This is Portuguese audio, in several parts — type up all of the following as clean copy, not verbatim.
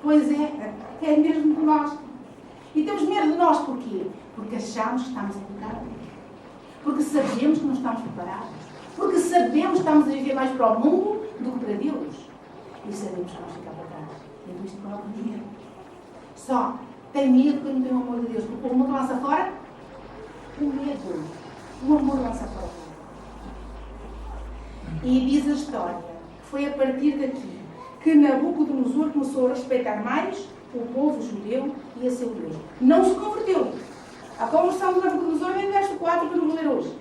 Pois é mesmo de nós. E temos medo de nós porquê? Porque achamos que estamos a pecar. Porque sabemos que não estamos preparados. Porque sabemos que estamos a viver mais para o mundo do que para Deus. E sabemos que vamos ficar para trás. E isto não é medo. Só tem medo porque não tem o amor de Deus. Porque o amor lança fora o medo. O amor lança fora. E diz a história que foi a partir daqui que Nabucodonosor começou a respeitar mais o povo judeu e a seu Deus. Não se converteu. A conversão de Nabucodonosor vem no verso 4 que eu não vou ler hoje.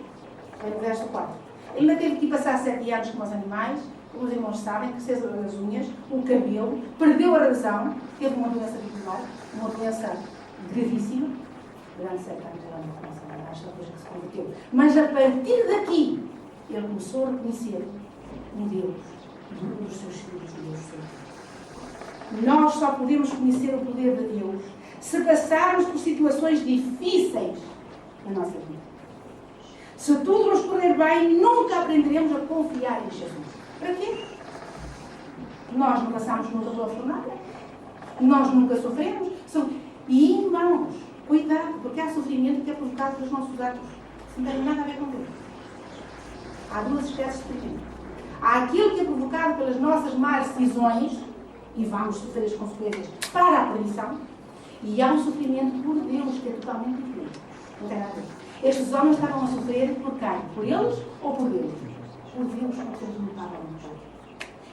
Vem no verso 4. Ele ainda teve que passar 7 anos com os animais, como os irmãos sabem, que se as unhas, o cabelo, perdeu a razão, teve uma doença bipolar, uma doença gravíssima. Durante 7 anos era uma doença, acho que depois que se converteu. Mas a partir daqui, ele começou a reconhecer um Deus dos seus filhos, do Deus seu. Nós só podemos conhecer o poder de Deus se passarmos por situações difíceis na nossa vida. Se tudo nos correr bem, nunca aprenderemos a confiar em Jesus. Para quê? Nós não passamos por nada. Nós nunca sofremos. E, irmãos, cuidado, porque há sofrimento que é provocado pelos nossos atos. Isso não tem nada a ver com Deus. Há duas espécies de sofrimento. Há aquilo que é provocado pelas nossas más decisões, e vamos sofrer as consequências para a perdição, e há um sofrimento por Deus, que é totalmente diferente. Não tem nada a ver. Estes homens estavam a sofrer por quem? Por eles ou por Deus? Por Deus, porque eles não estavam a lutar.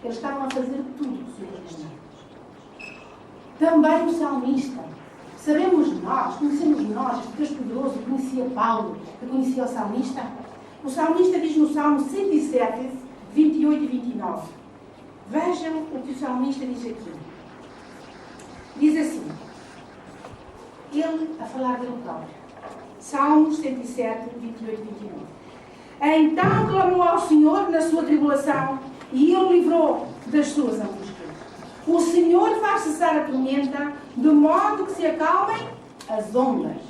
Eles estavam a fazer tudo possível. Também o salmista. Sabemos nós, conhecemos nós, este Deus poderoso que conhecia Paulo, que conhecia o salmista. O salmista diz no Salmo 107, 28 e 29. Vejam o que o salmista diz aqui. Diz assim, ele a falar dele próprio. Salmos 107, 28 e 29. Então clamou ao Senhor na sua tribulação e ele o livrou das suas angústias. O Senhor faz cessar a tormenta, de modo que se acalmem as ondas.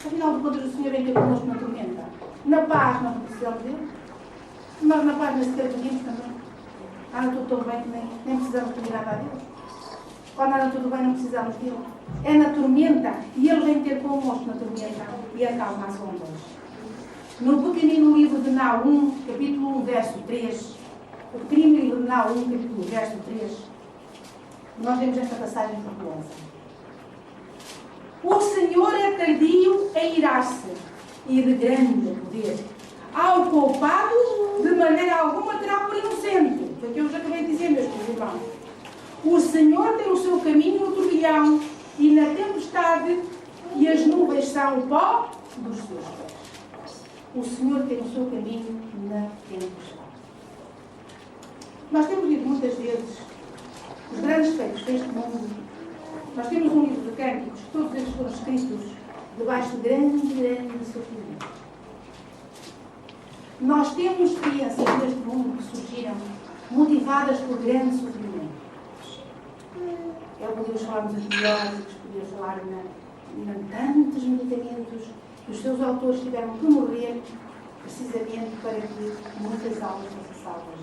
Afinal de contas, o Senhor vem ter connosco na tormenta. Na paz nós não precisamos dele. Nós na paz nem sequer pedimos também. Anda tudo bem, nem precisamos pedir nada a Deus. Quando anda tudo bem, não precisamos dele. É na tormenta e ele vem ter connosco na tormenta e acalma as ondas. No pequenino livro de Naum, capítulo 1, verso 3, o pequenino livro de Naum, capítulo 1, verso 3, nós vemos esta passagem fabulosa. O Senhor é tardio em irar-se e de grande poder. Ao culpado, de maneira alguma, terá por inocente. Foi o que eu já acabei de dizer, meus irmãos. O Senhor tem o seu caminho no turbilhão e na tempestade, e as nuvens são o pó dos seus pés. O Senhor tem o seu caminho na tempestade. Nós temos lido muitas vezes os grandes feitos deste mundo. Nós temos um livro de cânticos, todos eles foram escritos debaixo de grande sofrimento. Nós temos experiências neste mundo que surgiram motivadas por grande sofrimento. Podíamos falar nos antibióticos, podíamos falar em tantos medicamentos que os seus autores tiveram que morrer precisamente para que muitas almas fossem salvas.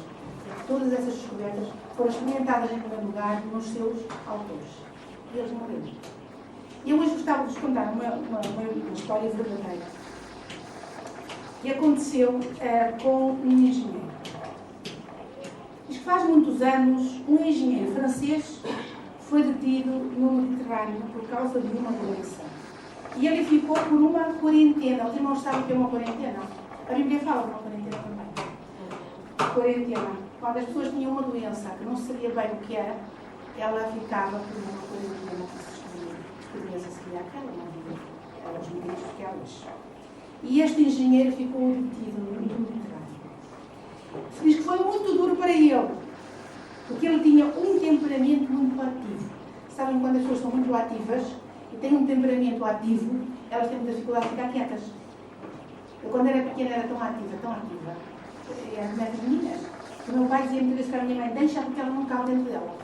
Todas essas descobertas foram experimentadas em primeiro lugar nos seus autores. E eles morreram. Eu hoje gostava de vos contar uma história verdadeira que aconteceu com um engenheiro. Diz que faz muitos anos um engenheiro francês foi detido no Mediterrâneo por causa de uma doença. E ele ficou por uma quarentena. Os irmãos sabem o que é uma quarentena? A Bíblia fala de uma quarentena também. Quarentena. Quando as pessoas tinham uma doença que não se sabia bem o que era, ela ficava por uma quarentena que se escolhia. Que doença seria aquela, não havia. Eram os médicos que elas. E este engenheiro ficou detido no Mediterrâneo. Se diz que foi muito duro para ele, porque ele tinha um temperamento muito ativo. Sabem quando as pessoas são muito ativas e têm um temperamento ativo, elas têm muita dificuldade de ficar quietas. Eu quando era pequena era tão ativa. Era como as meninas. O meu pai dizia muitas vezes para a minha mãe, deixa porque ela não cabe dentro dela.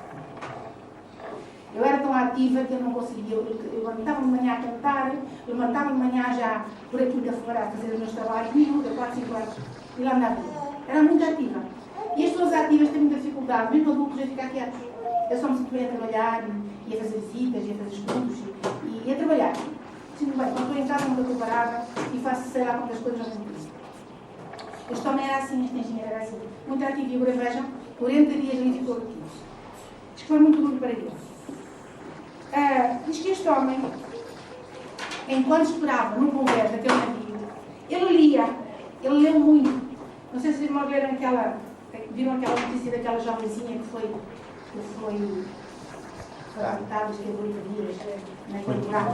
Eu era tão ativa que eu não conseguia. Eu levantava-me de manhã a cantar, levantava-me de manhã já por aqui da fora a fazer os meus trabalhos, miúda, 4, 5 anos, e lá andava. Era muito ativa. E as pessoas ativas têm muita dificuldade, mesmo adultos, a ficar quietos. Eu só me sinto bem a trabalhar e a fazer visitas e a fazer estudos e a trabalhar. Sinto bem, quando estou em casa nunca estou parada e faço, sei lá, quantas coisas não tenho isso. Este homem era assim, este engenheiro era assim. Muito ativo e agora vejam, 40 dias ele ficou aqui. Diz que foi muito duro para ele. Diz que este homem, enquanto esperava no convés daquele navio, ele lia, ele leu muito. Não sei se vocês viram aquela notícia daquela jovenzinha que foi raptada, acho que é 8 dias, naquele buraco.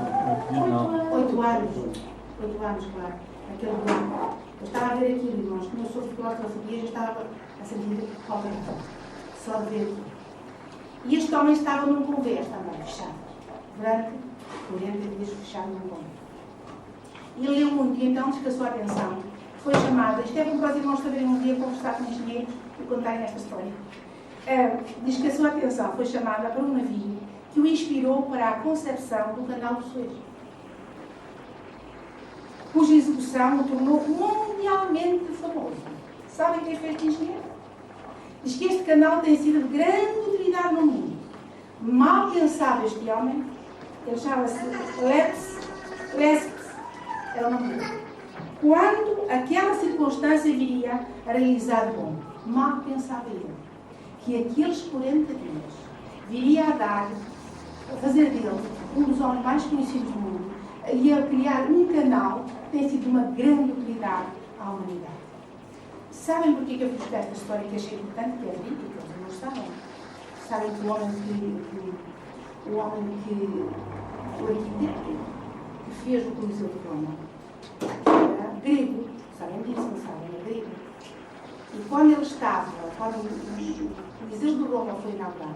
8 anos, claro, naquele buraco. Eu estava a ver aquilo, irmãos, como eu sou claustrofobia, eu estava a sentir falta só de ver aquilo. E este homem estava num convés também, fechado, durante 40 dias fechado num convés. E ele leu muito, e então descansou a atenção. Foi chamada, isto é para os irmãos saberem um dia conversar com engenheiros e contarem esta história. Diz que a sua atenção foi chamada para um navio que o inspirou para a concepção do canal do Suez, cuja execução o tornou mundialmente famoso. Sabem quem fez este engenheiro? Diz que este canal tem sido de grande utilidade no mundo. Mal pensava este homem, ele chama-se Lesp, é o nome dele. Quando aquela circunstância viria a realizar de bom, mal pensava ele que aqueles 40 dias viria a fazer dele um dos homens mais conhecidos do mundo e a criar um canal que tem sido de uma grande utilidade à humanidade. Sabem porquê que eu fiz esta história que achei importante? Que é bíblica, eles não sabem. Sabem que o arquiteto que fez o Coliseu de Roma era grego, sabem disso, não sabem, é grego. E quando ele estava, quando o Coliseu de Roma foi inaugurado,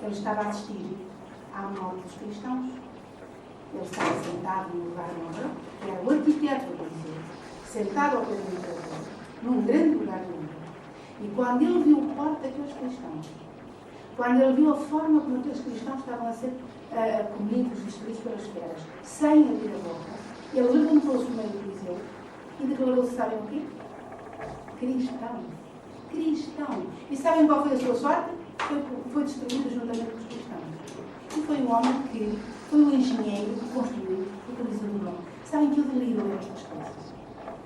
ele estava a assistir à morte dos cristãos. Ele estava sentado num lugar nobre, que era o arquiteto do Coliseu, sentado ao pé do imperador, num grande lugar nobre. E quando ele viu o corte daqueles cristãos, quando ele viu a forma como aqueles cristãos estavam a ser comidos, destruídos pelas feras, sem abrir a boca, ele levantou-se no meio do Coliseu e declarou-se, sabem o quê? Cristão. Cristão. E sabem qual foi a sua sorte? Foi destruído juntamente com os cristãos. E foi o homem que foi o engenheiro que construiu o Coliseu de Roma. Sabem que eu deliro ler estas coisas.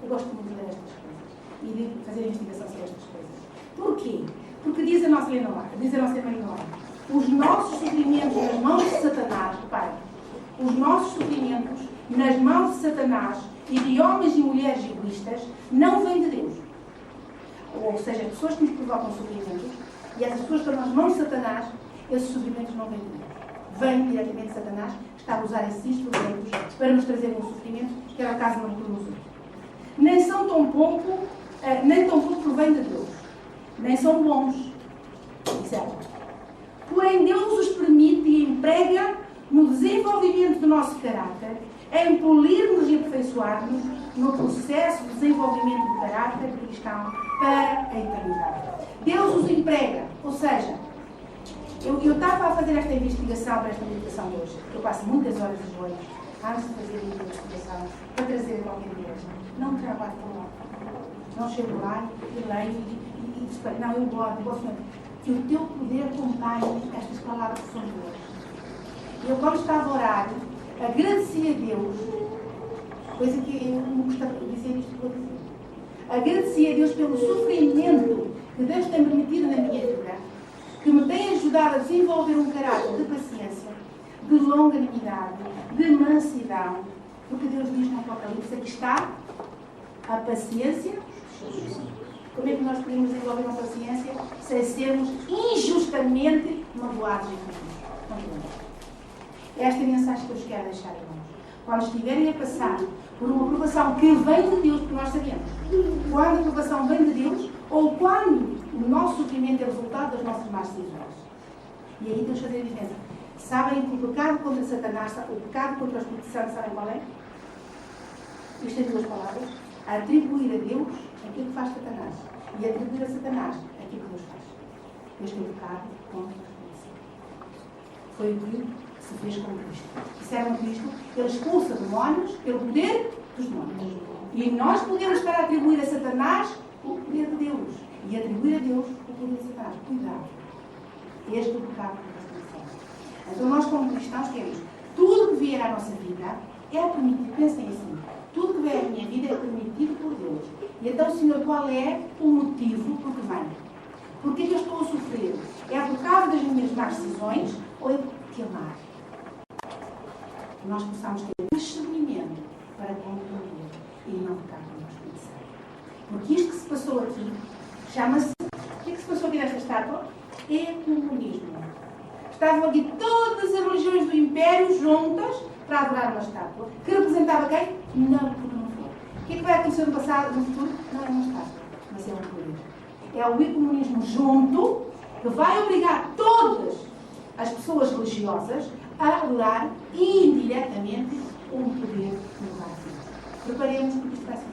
Eu gosto muito de ler estas coisas e de fazer investigação sobre estas coisas. Porquê? Porque diz a nossa irmã, os nossos sofrimentos nas mãos de Satanás, Pai, os nossos sofrimentos nas mãos de Satanás e de homens e mulheres egoístas não vêm de Deus. Ou seja, pessoas que nos provocam sofrimentos e essas pessoas estão nas mãos de Satanás, esses sofrimentos não vêm de Deus. Vem diretamente de Satanás, que está a usar esses instrumentos para nos trazer um sofrimento, que era o caso de Nabucodonosor. Nem tão pouco provém de Deus. Nem são bons. Certo? Porém, Deus os permite e emprega no desenvolvimento do nosso caráter, em polir-nos e aperfeiçoar-nos no processo de desenvolvimento do caráter cristão para a eternidade. Deus os emprega, ou seja, eu estava a fazer esta investigação para esta meditação de hoje. Eu passo muitas horas de joelhos antes de fazer a investigação para trazer qualquer igreja. Não trabalho por lá. Não chego lá e leio e disparo. Não, eu gosto mesmo. Que o teu poder acompanhe estas palavras que são boas. Eu, quando estava a orar, agradeci a Deus, coisa que eu não gostava de dizer isto que vou dizer. Agradeci a Deus pelo sofrimento que Deus tem permitido na minha vida, que me tem ajudado a desenvolver um caráter de paciência, de longanimidade, de mansidão, porque Deus diz no Apocalipse que está a paciência. Como é que nós podemos desenvolver uma paciência sem sermos injustamente magoados e feridos? Não podemos. Esta é a mensagem que eu vos quero deixar, irmãos. Quando estiverem a passar por uma provação que vem de Deus, porque nós sabemos, quando a provação vem de Deus, ou quando o nosso sofrimento é resultado das nossas más decisões. E aí temos que fazer a diferença. Sabem que o pecado contra Satanás, o pecado contra o Espírito Santo, sabem qual é? Isto em duas palavras. Atribuir a Deus aquilo que faz Satanás. E atribuir a Satanás aquilo que Deus faz. Este é o pecado contra o Espírito Santo. Foi o que se fez com Cristo. Disseram Cristo, ele expulsa demónios pelo poder dos demónios. E nós podemos estar a atribuir a Satanás o poder de Deus. E atribuir a Deus o poder de Satanás. Cuidado. Este é o pecado da procrastinação. Então nós, como cristãos, temos tudo que vier à nossa vida é permitido. Pensem assim, tudo que vier à minha vida é permitido por Deus. E então, Senhor, qual é o motivo por que vem? Por que eu estou a sofrer? É por causa das minhas más decisões ou é porque amar? Que nós possamos ter discernimento para concluir e não ficar com nós pensar. Porque isto que se passou aqui chama-se... O que é que se passou aqui nesta estátua? Ecumenismo. Estavam aqui todas as religiões do Império juntas para adorar uma estátua que representava quem? Não, porque não foi. O que é que vai acontecer no passado, no futuro? Não é uma estátua, mas é um poder. É o ecumenismo junto que vai obrigar todas as pessoas religiosas a adorar indiretamente um poder no lugar. Preparemos porque isto vai ser